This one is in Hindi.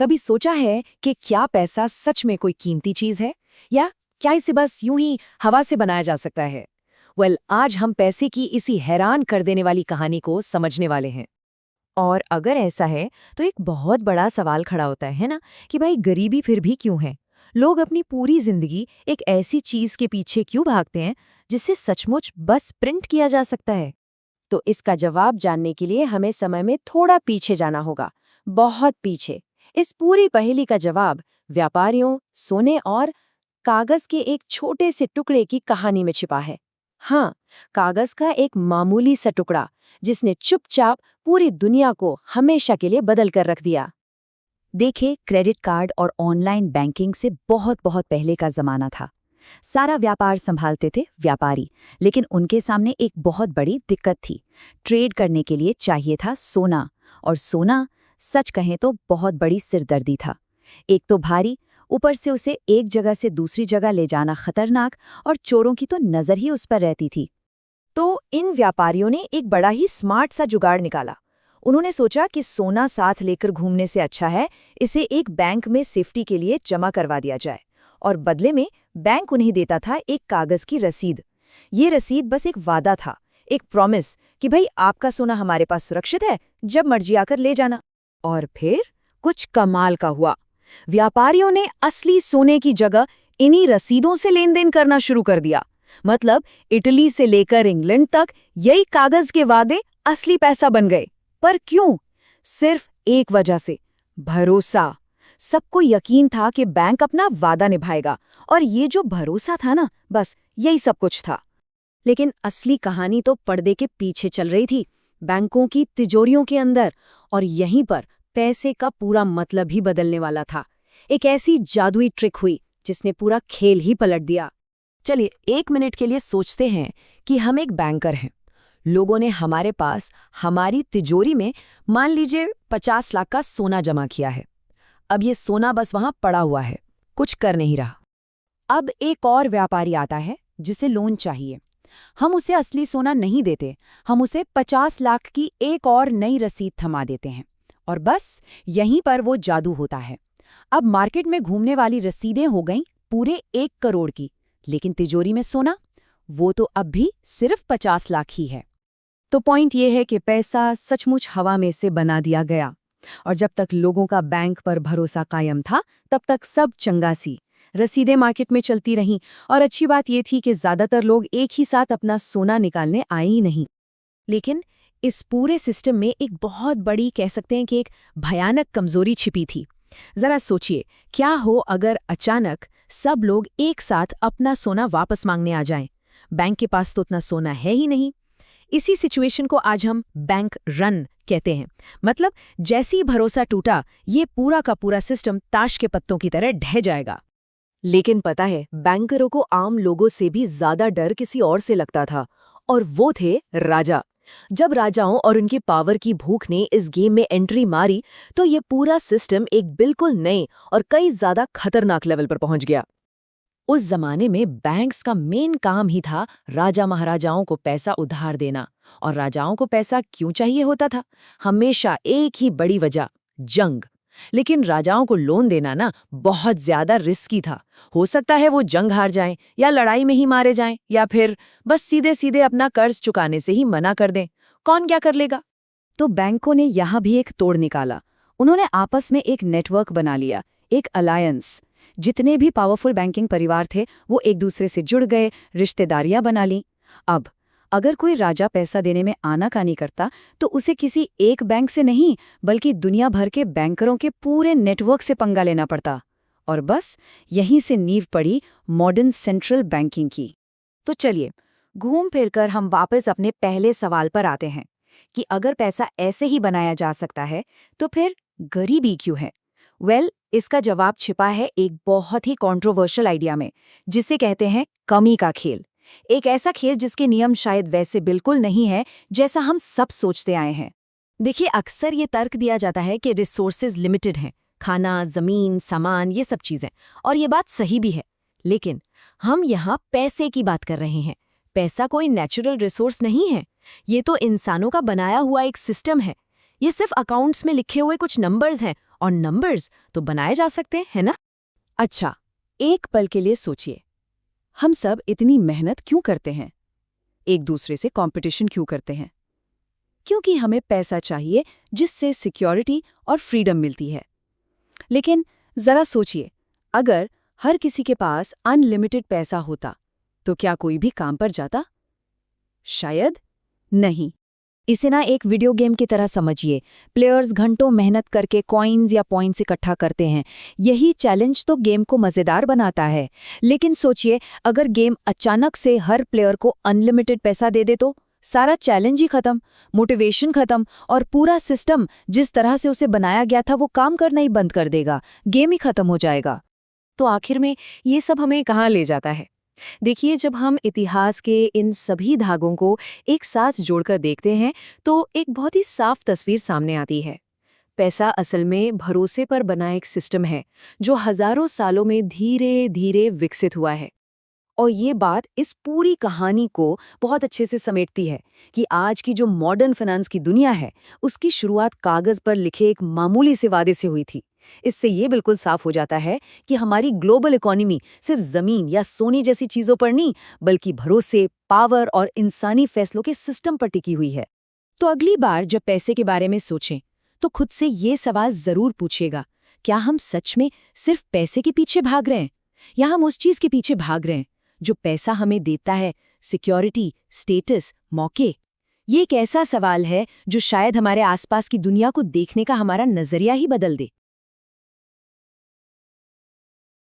कभी सोचा है कि क्या पैसा सच में कोई कीमती चीज है, या क्या इसे बस यूं ही हवा से बनाया जा सकता है? आज हम पैसे की इसी हैरान कर देने वाली कहानी को समझने वाले हैं। और अगर ऐसा है तो एक बहुत बड़ा सवाल खड़ा होता है ना, कि भाई गरीबी फिर भी क्यों है? लोग अपनी पूरी जिंदगी एक ऐसी चीज के पीछे क्यों भागते हैं जिसे सचमुच बस प्रिंट किया जा सकता है? तो इसका जवाब जानने के लिए हमें समय में थोड़ा पीछे जाना होगा, बहुत पीछे। इस पूरी पहेली का जवाब व्यापारियों, सोने और कागज के एक छोटे से टुकड़े की कहानी में छिपा है। हाँ, कागज का एक मामूली सा टुकड़ा जिसने चुपचाप पूरी दुनिया को हमेशा के लिए बदल कर रख दिया। देखिए, क्रेडिट कार्ड और ऑनलाइन बैंकिंग से बहुत बहुत पहले का जमाना था। सारा व्यापार संभालते थे व्यापारी, लेकिन उनके सामने एक बहुत बड़ी दिक्कत थी। ट्रेड करने के लिए चाहिए था सोना, और सोना सच कहें तो बहुत बड़ी सिरदर्दी था। एक तो भारी, ऊपर से उसे एक जगह से दूसरी जगह ले जाना खतरनाक, और चोरों की तो नजर ही उस पर रहती थी। तो इन व्यापारियों ने एक बड़ा ही स्मार्ट सा जुगाड़ निकाला। उन्होंने सोचा कि सोना साथ लेकर घूमने से अच्छा है इसे एक बैंक में सेफ्टी के लिए जमा करवा दिया जाए, और बदले में बैंक उन्हें देता था एक कागज की रसीद। ये रसीद बस एक वादा था, एक प्रॉमिस कि भाई आपका सोना हमारे पास सुरक्षित है, जब मर्जी आकर ले जाना। और फिर कुछ कमाल का हुआ। व्यापारियों ने असली सोने की जगह इन्हीं रसीदों से लेन देन करना शुरू कर दिया। मतलब इटली से लेकर इंग्लैंड तक यही कागज के वादे असली पैसा बन गए। पर क्यों? सिर्फ एक वजह से, भरोसा। सबको यकीन था कि बैंक अपना वादा निभाएगा, और ये जो भरोसा था ना, बस यही सब कुछ था। लेकिन असली कहानी तो पर्दे के पीछे चल रही थी, बैंकों की तिजोरियों के अंदर। और यहीं पर पैसे का पूरा मतलब ही बदलने वाला था। एक ऐसी जादुई ट्रिक हुई जिसने पूरा खेल ही पलट दिया। चलिए 1 मिनट के लिए सोचते हैं कि हम एक बैंकर हैं। लोगों ने हमारे पास हमारी तिजोरी में मान लीजिए 50 लाख का सोना जमा किया है। अब ये सोना बस वहां पड़ा हुआ है, कुछ कर नहीं रहा। अब एक और व्यापारी आता है जिसे लोन चाहिए। हम उसे असली सोना नहीं देते, हम उसे 50 लाख की एक और नई रसीद थमा देते हैं। और बस यहीं पर वो जादू होता है। अब मार्केट में घूमने वाली रसीदें हो गईं पूरे 1 करोड़ की, लेकिन तिजोरी में सोना, वो तो अब भी सिर्फ 50 लाख ही है। तो पॉइंट ये है कि पैसा सचमुच हवा में से बना दिया गया, और जब तक लोगों का बैंक पर भरोसा कायम था तब तक सब चंगा सी। रसीदें मार्केट में चलती रहीं, और अच्छी बात ये थी कि ज्यादातर लोग एक ही साथ अपना सोना निकालने आए ही नहीं। लेकिन इस पूरे सिस्टम में एक बहुत बड़ी, कह सकते हैं कि एक भयानक कमजोरी छिपी थी। जरा सोचिए, क्या हो अगर अचानक सब लोग एक साथ अपना सोना वापस मांगने आ जाएं? बैंक के पास तो उतना सोना है ही नहीं। इसी सिचुएशन को आज हम बैंक रन कहते हैं। मतलब जैसे ही भरोसा टूटा, ये पूरा का पूरा सिस्टम ताश के पत्तों की तरह ढह जाएगा। लेकिन पता है, बैंकरों को आम लोगों से भी ज्यादा डर किसी और से लगता था, और वो थे राजा। जब राजाओं और उनकी पावर की भूख ने इस गेम में एंट्री मारी, तो ये पूरा सिस्टम एक बिल्कुल नए और कई ज्यादा खतरनाक लेवल पर पहुंच गया। उस जमाने में बैंक्स का मेन काम ही था राजा महाराजाओं को पैसा उधार देना। और राजाओं को पैसा क्यों चाहिए होता था? हमेशा एक ही बड़ी वजह, जंग। लेकिन राजाओं को लोन देना ना बहुत ज्यादा रिस्की था। हो सकता है वो जंग हार जाएं, या लड़ाई में ही मारे जाएं, या फिर बस सीधे सीधे अपना कर्ज चुकाने से ही मना कर दें। कौन क्या कर लेगा? तो बैंकों ने यहाँ भी एक तोड़ निकाला। उन्होंने आपस में एक नेटवर्क बना लिया, एक अलायंस। जितने भी पावरफुल बैंकिंग परिवार थे वो एक दूसरे से जुड़ गए, रिश्तेदारियां बना लीं। अब अगर कोई राजा पैसा देने में आनाकानी करता तो उसे किसी एक बैंक से नहीं, बल्कि दुनिया भर के बैंकरों के पूरे नेटवर्क से पंगा लेना पड़ता। और बस यहीं से नींव पड़ी मॉडर्न सेंट्रल बैंकिंग की। तो चलिए, घूम फिरकर हम वापस अपने पहले सवाल पर आते हैं कि अगर पैसा ऐसे ही बनाया जा सकता है तो फिर गरीबी क्यों है? इसका जवाब छिपा है एक बहुत ही कंट्रोवर्शियल आइडिया में, जिसे कहते हैं कमी का खेल। एक ऐसा खेल जिसके नियम शायद वैसे बिल्कुल नहीं है जैसा हम सब सोचते आए हैं। देखिए, अक्सर ये तर्क दिया जाता है कि रिसोर्सेज लिमिटेड हैं, खाना, जमीन, सामान, ये सब चीजें, और ये बात सही भी है। लेकिन हम यहाँ पैसे की बात कर रहे हैं। पैसा कोई नेचुरल रिसोर्स नहीं है, ये तो इंसानों का बनाया हुआ एक सिस्टम है। ये सिर्फ अकाउंट्स में लिखे हुए कुछ नंबर्स हैं, और नंबर्स तो बनाए जा सकते हैं, है ना? अच्छा, एक पल के लिए सोचिए, हम सब इतनी मेहनत क्यों करते हैं? एक दूसरे से कंपटीशन क्यों करते हैं? क्योंकि हमें पैसा चाहिए जिससे सिक्योरिटी और फ्रीडम मिलती है। लेकिन जरा सोचिए, अगर हर किसी के पास अनलिमिटेड पैसा होता तो क्या कोई भी काम पर जाता? शायद नहीं। इसे ना एक वीडियो गेम की तरह समझिए। प्लेयर्स घंटों मेहनत करके कॉइन्स या पॉइंट्स इकट्ठा करते हैं। यही चैलेंज तो गेम को मजेदार बनाता है। लेकिन सोचिए, अगर गेम अचानक से हर प्लेयर को अनलिमिटेड पैसा दे दे तो सारा चैलेंज ही खत्म, मोटिवेशन खत्म और पूरा सिस्टम जिस तरह से उसे बनाया गया था वो काम करना ही बंद कर देगा, गेम ही खत्म हो जाएगा। तो आखिर में ये सब हमें कहाँ ले जाता है? देखिए, जब हम इतिहास के इन सभी धागों को एक साथ जोड़कर देखते हैं तो एक बहुत ही साफ तस्वीर सामने आती है। पैसा असल में भरोसे पर बना एक सिस्टम है जो हजारों सालों में धीरे धीरे विकसित हुआ है। और ये बात इस पूरी कहानी को बहुत अच्छे से समेटती है कि आज की जो मॉडर्न फाइनेंस की दुनिया है उसकी शुरुआत कागज पर लिखे एक मामूली से वादे से हुई थी। इससे ये बिल्कुल साफ हो जाता है कि हमारी ग्लोबल इकोनॉमी सिर्फ जमीन या सोने जैसी चीजों पर नहीं, बल्कि भरोसे, पावर और इंसानी फैसलों के सिस्टम पर टिकी हुई है। तो अगली बार जब पैसे के बारे में सोचें तो खुद से ये सवाल जरूर पूछिएगा, क्या हम सच में सिर्फ पैसे के पीछे भाग रहे हैं या हम उस चीज के पीछे भाग रहे हैं जो पैसा हमें देता है? सिक्योरिटी, स्टेटस, मौके। ये एक ऐसा सवाल है जो शायद हमारे आसपास की दुनिया को देखने का हमारा नजरिया ही बदल दे।